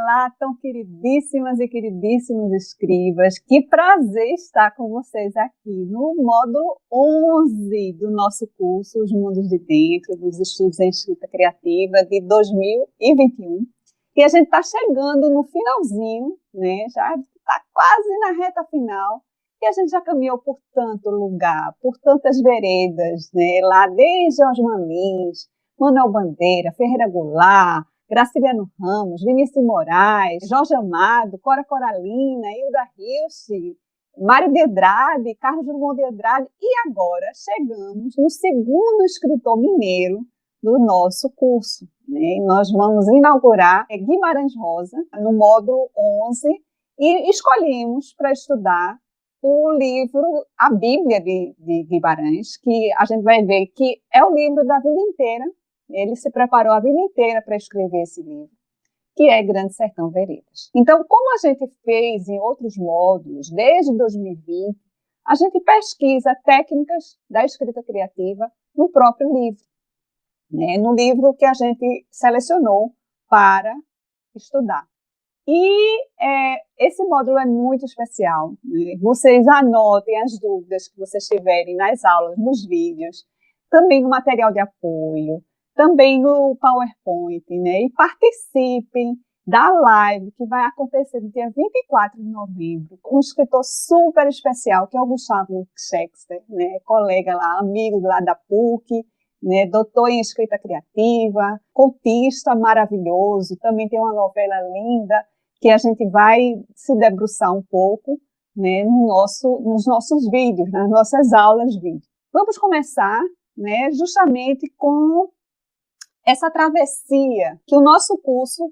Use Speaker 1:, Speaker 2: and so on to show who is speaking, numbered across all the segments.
Speaker 1: Olá, tão queridíssimas e queridíssimos escribas. Que prazer estar com vocês aqui no módulo 11 do nosso curso Os Mundos de Dentro, dos Estudos em Escrita Criativa de 2021. E a gente está chegando no finalzinho, né? Já está quase na reta final. E a gente já caminhou por tanto lugar, por tantas veredas, né? Lá desde Osman Lins, Manuel Bandeira, Ferreira Goulart, Graciliano Ramos, Vinícius Moraes, Jorge Amado, Cora Coralina, Hilda Hilst, Mário de Andrade, Carlos Drummond de Andrade, e agora chegamos no segundo escritor mineiro do nosso curso, né? Nós vamos inaugurar Guimarães Rosa, no módulo 11, e escolhemos para estudar o livro, a Bíblia de Guimarães, que a gente vai ver que é o livro da vida inteira. Ele se preparou a vida inteira para escrever esse livro, que é Grande Sertão Veredas. Então, como a gente fez em outros módulos, desde 2020, a gente pesquisa técnicas da escrita criativa no próprio livro, né? No livro que a gente selecionou para estudar. E esse módulo é muito especial, né? Vocês anotem as dúvidas que vocês tiverem nas aulas, nos vídeos, também no material de apoio, também no PowerPoint, né? E participem da live que vai acontecer no dia 24 de novembro, com um escritor super especial, que é o Gustavo Scheckter, né? Colega lá, amigo lá da PUC, né? Doutor em escrita criativa, contista maravilhoso, também tem uma novela linda, que a gente vai se debruçar um pouco, né? Nos nossos vídeos, nas nossas aulas de vídeo. Vamos começar, né? Justamente com essa travessia que o nosso curso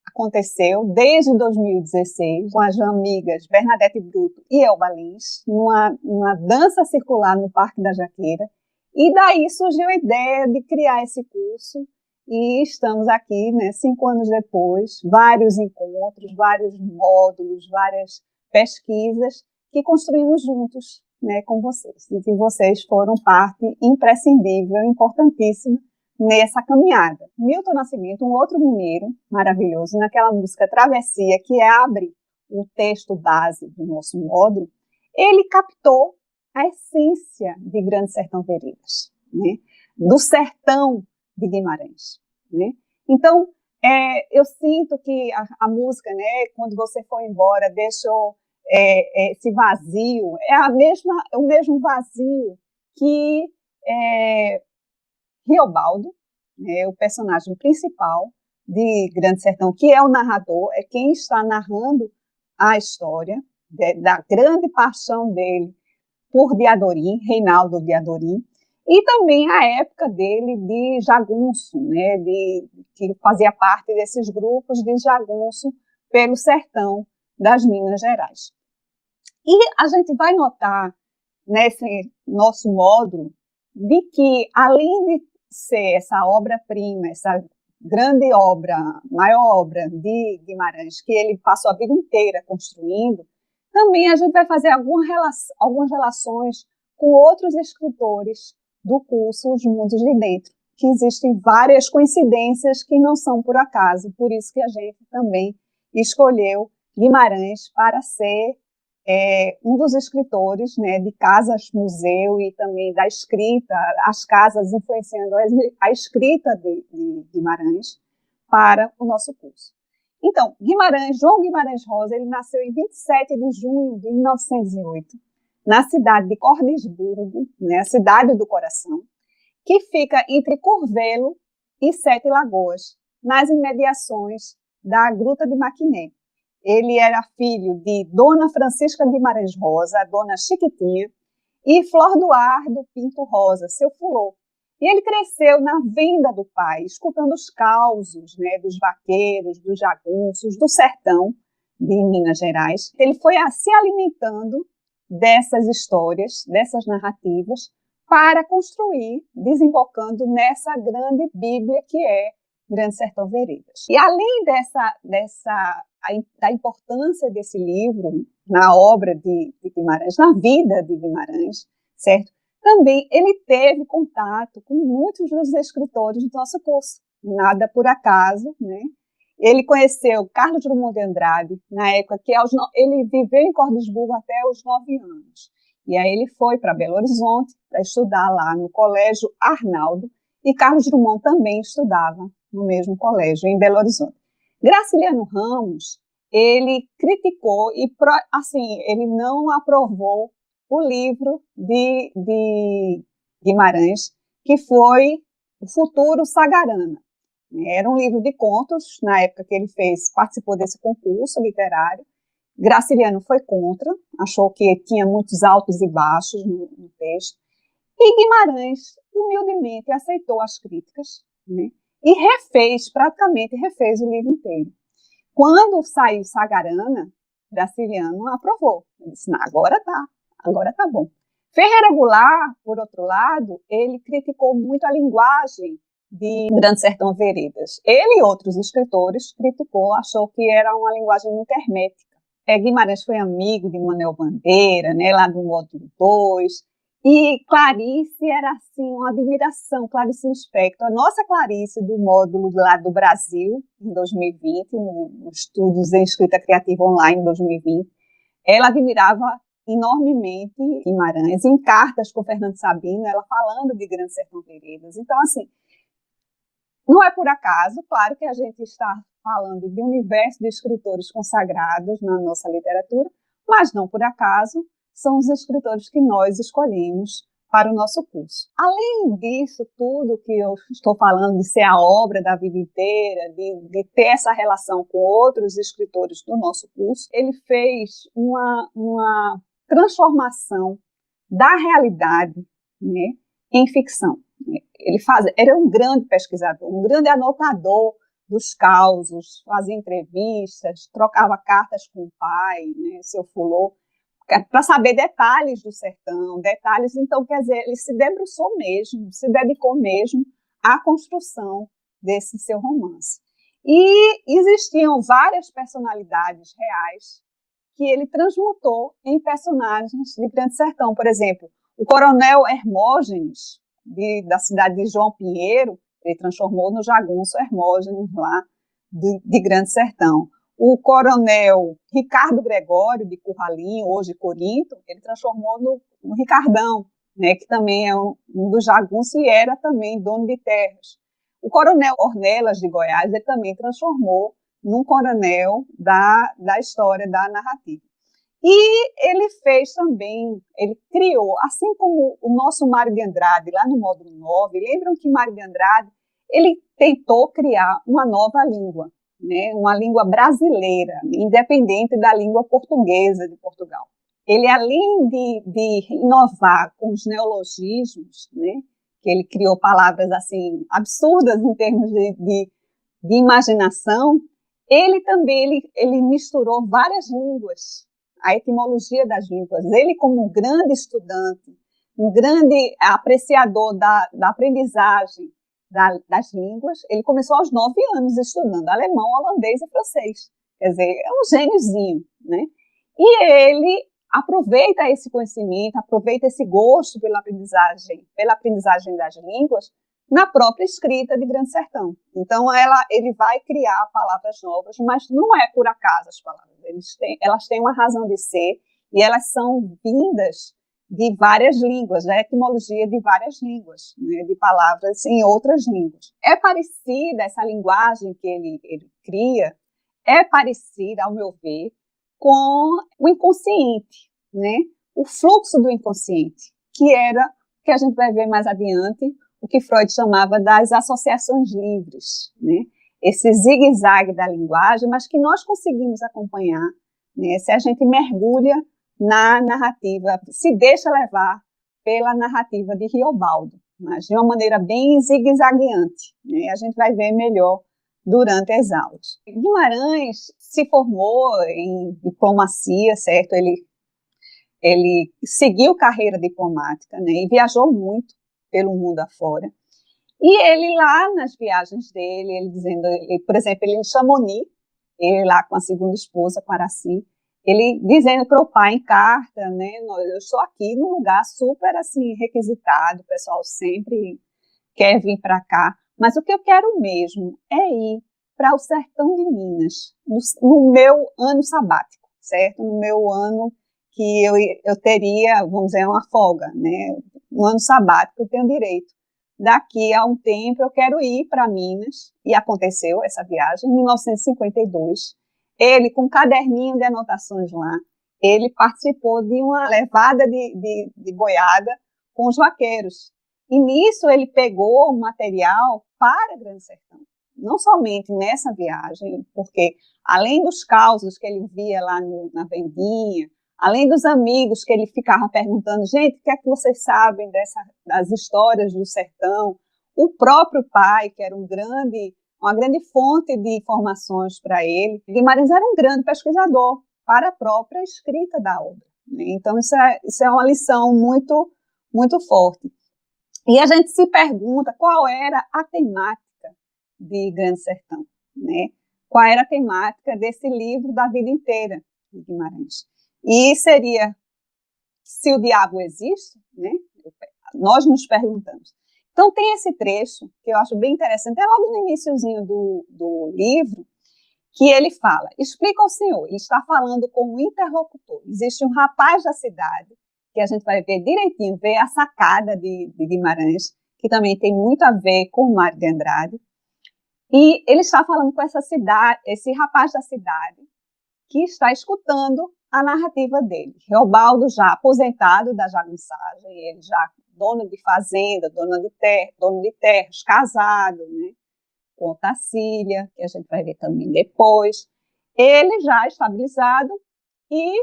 Speaker 1: aconteceu desde 2016 com as amigas Bernadette Bruto e Elba Lins, numa dança circular no Parque da Jaqueira, e daí surgiu a ideia de criar esse curso, e estamos aqui, né, 5 anos depois, vários encontros, vários módulos, várias pesquisas que construímos juntos, né, com vocês, e que vocês foram parte imprescindível, importantíssima, nessa caminhada. Milton Nascimento, um outro mineiro maravilhoso, naquela música Travessia, que abre o texto base do nosso módulo, ele captou a essência de Grande Sertão Veredas, né? Do sertão de Guimarães, né? Então, eu sinto que a música, né, quando você for embora, deixou esse vazio, é o mesmo vazio que Riobaldo, né, o personagem principal de Grande Sertão, que é o narrador, é quem está narrando a história da grande paixão dele por Diadorim, Reinaldo Diadorim, e também a época dele de jagunço, né, que fazia parte desses grupos de jagunço pelo sertão das Minas Gerais. E a gente vai notar nesse nosso módulo de que, além de ser essa obra-prima, essa grande obra, maior obra de Guimarães, que ele passou a vida inteira construindo, também a gente vai fazer algumas relações com outros escritores do curso Os Mundos de Dentro, que existem várias coincidências que não são por acaso, por isso que a gente também escolheu Guimarães para ser um dos escritores, né, de casas-museu e também da escrita, as casas influenciando a escrita de Guimarães para o nosso curso. Então, João Guimarães Rosa, ele nasceu em 27 de junho de 1908, na cidade de Cordisburgo, né, a cidade do coração, que fica entre Curvelo e Sete Lagoas, nas imediações da Gruta de Maquiné. Ele era filho de Dona Francisca Guimarães Rosa, a Dona Chiquitinha, e Flor Duardo Pinto Rosa, seu fulô. E ele cresceu na venda do pai, escutando os causos, né, dos vaqueiros, dos jagunços, do sertão de Minas Gerais. Ele foi se alimentando dessas histórias, dessas narrativas, para construir, desembocando nessa grande Bíblia que é Grande Sertão Veredas. E além da importância desse livro na obra de Guimarães, na vida de Guimarães, certo? Também ele teve contato com muitos dos escritores do nosso curso, nada por acaso, né? Ele conheceu Carlos Drummond de Andrade, na época que ele viveu em Cordisburgo até os 9 anos. E aí ele foi para Belo Horizonte para estudar lá no Colégio Arnaldo, e Carlos Drummond também estudava no mesmo colégio, em Belo Horizonte. Graciliano Ramos, ele criticou e, assim, ele não aprovou o livro de Guimarães, que foi O Futuro Sagarana. Era um livro de contos, na época que ele participou desse concurso literário. Graciliano foi contra, achou que tinha muitos altos e baixos no texto. E Guimarães, humildemente, aceitou as críticas, né, e praticamente refez o livro inteiro. Quando saiu Sagarana, Graciliano aprovou. Ele disse, agora tá bom. Ferreira Goulart, por outro lado, ele criticou muito a linguagem de Grande Sertão Veredas. Ele e outros escritores achou que era uma linguagem muito hermética. Guimarães foi amigo de Manuel Bandeira, né, lá do módulo 2, e Clarice era, assim, uma admiração, Clarice Lispector. A nossa Clarice do módulo lá do Brasil, em 2020, no Estudos em Escrita Criativa Online, em 2020, ela admirava enormemente Guimarães, em cartas com Fernando Sabino, ela falando de Grande Sertão Veredas. Então, assim, não é por acaso, claro que a gente está falando de um universo de escritores consagrados na nossa literatura, mas não por acaso são os escritores que nós escolhemos para o nosso curso. Além disso tudo que eu estou falando, de ser a obra da vida inteira, de ter essa relação com outros escritores do nosso curso, ele fez uma transformação da realidade, né, em ficção. Era um grande pesquisador, um grande anotador dos causos, fazia entrevistas, trocava cartas com o pai, né, seu fulô, para saber detalhes do sertão, então, quer dizer, ele se debruçou mesmo, se dedicou mesmo à construção desse seu romance. E existiam várias personalidades reais que ele transmutou em personagens de Grande Sertão. Por exemplo, o coronel Hermógenes, da cidade de João Pinheiro, ele transformou no jagunço Hermógenes lá de Grande Sertão. O coronel Ricardo Gregório, de Curralinho, hoje Corinto, ele transformou no Ricardão, né, que também é um dos jagunços e era também dono de terras. O coronel Ornelas, de Goiás, ele também transformou num coronel da história, da narrativa. E ele fez também, ele criou, assim como o nosso Mário de Andrade, lá no módulo 9, lembram que Mário de Andrade, ele tentou criar uma nova língua, né, uma língua brasileira, independente da língua portuguesa de Portugal. Ele, além de inovar com os neologismos, né, que ele criou palavras assim absurdas em termos de imaginação, ele também ele misturou várias línguas, a etimologia das línguas. Ele, como um grande estudante, um grande apreciador da aprendizagem das línguas, ele começou aos 9 anos estudando alemão, holandês e francês. Quer dizer, é um gêniozinho, né? E ele aproveita esse conhecimento, aproveita esse gosto pela aprendizagem das línguas na própria escrita de Grande Sertão. Então, ele vai criar palavras novas, mas não é por acaso as palavras. Elas têm uma razão de ser e elas são vindas de várias línguas, da etimologia de várias línguas, né, de palavras em outras línguas. É parecida essa linguagem que ele cria, é parecida, ao meu ver, com o inconsciente, né? O fluxo do inconsciente, que a gente vai ver mais adiante, o que Freud chamava das associações livres, né? Esse zigue-zague da linguagem, mas que nós conseguimos acompanhar, né, se a gente mergulha na narrativa, se deixa levar pela narrativa de Riobaldo, mas de uma maneira bem zigue-zagueante, né? A gente vai ver melhor durante as aulas. Guimarães se formou em diplomacia, certo? Ele seguiu carreira diplomática, né, e viajou muito pelo mundo afora. E ele lá nas viagens dele, por exemplo, ele em Chamonix, ele lá com a segunda esposa, Paracy, ele dizendo para o pai em carta, né, eu estou aqui num lugar super assim requisitado, o pessoal sempre quer vir para cá, mas o que eu quero mesmo é ir para o sertão de Minas, no meu ano sabático, certo? No meu ano que eu teria, vamos dizer, uma folga, né? Um ano sabático eu tenho direito. Daqui a um tempo eu quero ir para Minas, e aconteceu essa viagem em 1952. Ele, com um caderninho de anotações lá, ele participou de uma levada de boiada com os vaqueiros. E nisso ele pegou o material para Grande Sertão. Não somente nessa viagem, porque além dos causos que ele via lá na vendinha, além dos amigos que ele ficava perguntando, gente, o que é que vocês sabem das histórias do sertão? O próprio pai, que era uma grande fonte de informações para ele. Guimarães era um grande pesquisador para a própria escrita da obra, né? Então, isso é uma lição muito, muito forte. E a gente se pergunta qual era a temática de Grande Sertão, né? Qual era a temática desse livro da vida inteira de Guimarães. E seria, se o diabo existe, né? Nós nos perguntamos. Então tem esse trecho, que eu acho bem interessante, é logo no iniciozinho do livro, que ele fala, explica ao senhor, ele está falando com um interlocutor. Existe um rapaz da cidade, que a gente vai ver direitinho, ver a sacada de Guimarães, que também tem muito a ver com o Mário de Andrade, e ele está falando com esse rapaz da cidade, que está escutando a narrativa dele. Reobaldo, já aposentado da jagunçagem, ele já dono de fazenda, dono de terras, casado, né, com Tarsília, que a gente vai ver também depois. Ele já estabilizado e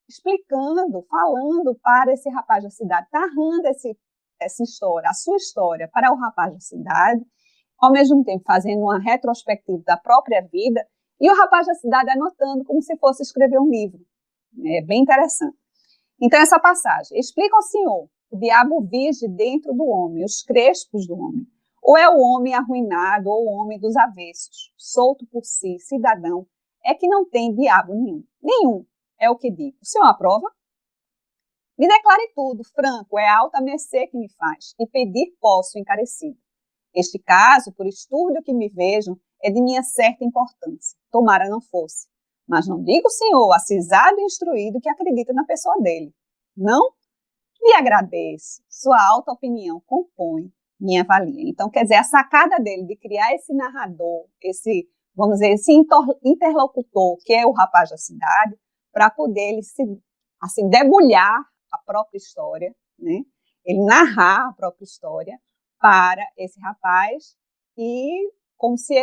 Speaker 1: explicando, falando para esse rapaz da cidade, narrando essa história, a sua história para o rapaz da cidade, ao mesmo tempo fazendo uma retrospectiva da própria vida, e o rapaz da cidade anotando como se fosse escrever um livro. É bem interessante. Então, essa passagem explica ao senhor, o diabo vige dentro do homem, os crespos do homem. Ou é o homem arruinado, ou o homem dos avessos, solto por si, cidadão, é que não tem diabo nenhum. Nenhum, é o que digo. O senhor aprova? Me declare tudo, franco, é alta mercê que me faz, e pedir posso encarecido. Este caso, por estúrdio que me vejam, é de minha certa importância. Tomara não fosse. Mas não digo, senhor, acisado e instruído, que acredita na pessoa dele. Não? Lhe agradeço. Sua alta opinião compõe minha valia. Então, quer dizer, a sacada dele de criar esse narrador, vamos dizer, esse interlocutor, que é o rapaz da cidade, para poder ele assim, debulhar a própria história, né? Ele narrar a própria história para esse rapaz, e como se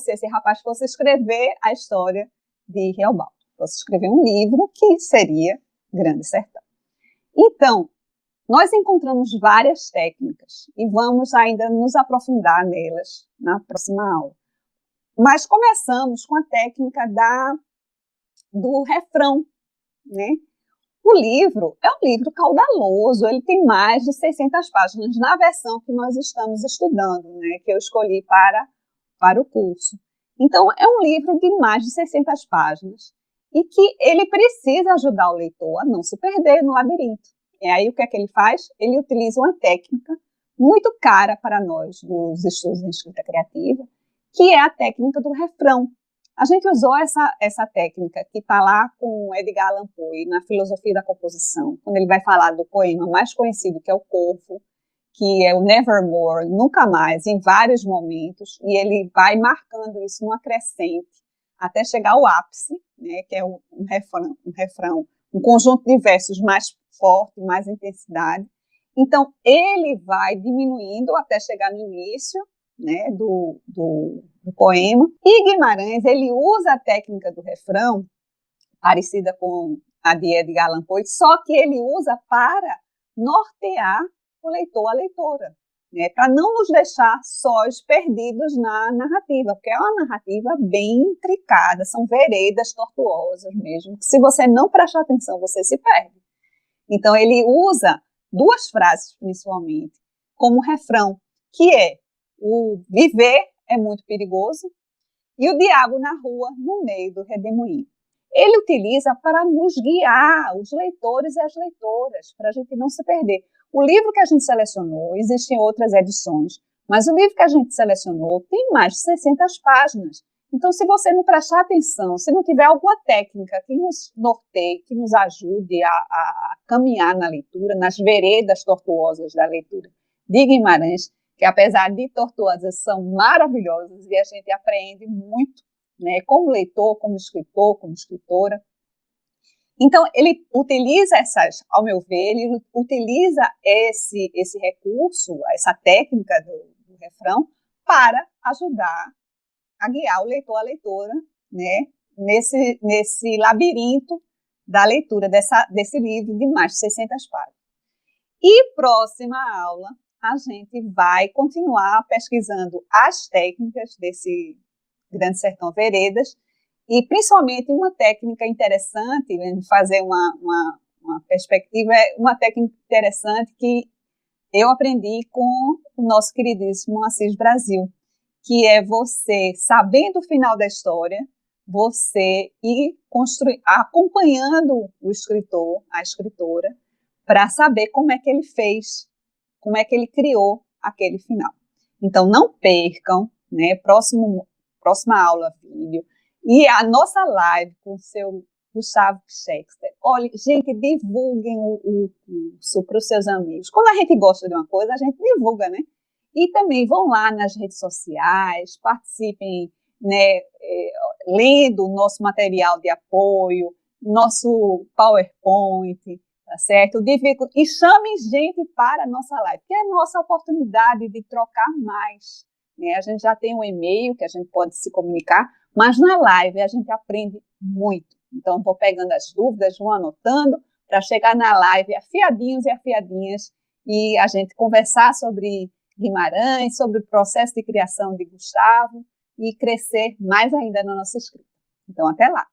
Speaker 1: esse rapaz fosse escrever a história de Reobaldo, fosse escrever um livro que seria Grande Sertão. Então, nós encontramos várias técnicas e vamos ainda nos aprofundar nelas na próxima aula. Mas começamos com a técnica do refrão, né? O livro é um livro caudaloso, ele tem mais de 600 páginas na versão que nós estamos estudando, né, que eu escolhi para o curso. Então, é um livro de mais de 600 páginas e que ele precisa ajudar o leitor a não se perder no labirinto. E aí, o que é que ele faz? Ele utiliza uma técnica muito cara para nós dos estudos em escrita criativa, que é a técnica do refrão. A gente usou essa técnica que está lá com Edgar Allan Poe na Filosofia da Composição, quando ele vai falar do poema mais conhecido, que é o Corvo, que é o Nevermore, nunca mais, em vários momentos, e ele vai marcando isso numa crescente, até chegar ao ápice, né, que é um refrão, um conjunto de versos mais forte, mais intensidade. Então, ele vai diminuindo até chegar no início, né, do poema. E Guimarães, ele usa a técnica do refrão, parecida com a de Edgar Allan Poe, só que ele usa para nortear o leitor, a leitora, né, para não nos deixar sós perdidos na narrativa, porque é uma narrativa bem intricada, são veredas tortuosas mesmo, que se você não prestar atenção, você se perde. Então, ele usa duas frases, principalmente, como refrão, que é o viver é muito perigoso e o diabo na rua, no meio do redemoinho. Ele utiliza para nos guiar, os leitores e as leitoras, para a gente não se perder. O livro que a gente selecionou, existem outras edições, mas o livro que a gente selecionou tem mais de 600 páginas. Então, se você não prestar atenção, se não tiver alguma técnica que nos norteie, que nos ajude a caminhar na leitura, nas veredas tortuosas da leitura de Guimarães, que apesar de tortuosas são maravilhosas e a gente aprende muito, né, como leitor, como escritor, como escritora. Então, ele utiliza ao meu ver, ele utiliza esse recurso, essa técnica do refrão, para ajudar a guiar o leitor, a leitora, né, nesse labirinto da leitura desse livro de mais de 600 páginas. E próxima aula, a gente vai continuar pesquisando as técnicas desse Grande Sertão Veredas, e principalmente uma técnica interessante, fazer uma perspectiva, uma técnica interessante que eu aprendi com o nosso queridíssimo Assis Brasil, que é você, sabendo o final da história, você ir acompanhando o escritor, a escritora, para saber como é que ele fez, como é que ele criou aquele final. Então, não percam, né, próxima aula, vídeo, e a nossa live com o seu Gustavo Scheckter. Olha, gente, divulguem o curso para os seus amigos. Quando a gente gosta de uma coisa, a gente divulga, né? E também vão lá nas redes sociais, participem, né, lendo o nosso material de apoio, nosso PowerPoint, tá certo? E chamem gente para a nossa live, que é a nossa oportunidade de trocar mais, né? A gente já tem um e-mail que a gente pode se comunicar, mas na live a gente aprende muito. Então, vou pegando as dúvidas, vou anotando, para chegar na live afiadinhos e afiadinhas, e a gente conversar sobre Guimarães, sobre o processo de criação de Gustavo, e crescer mais ainda na nossa escrita. Então, até lá!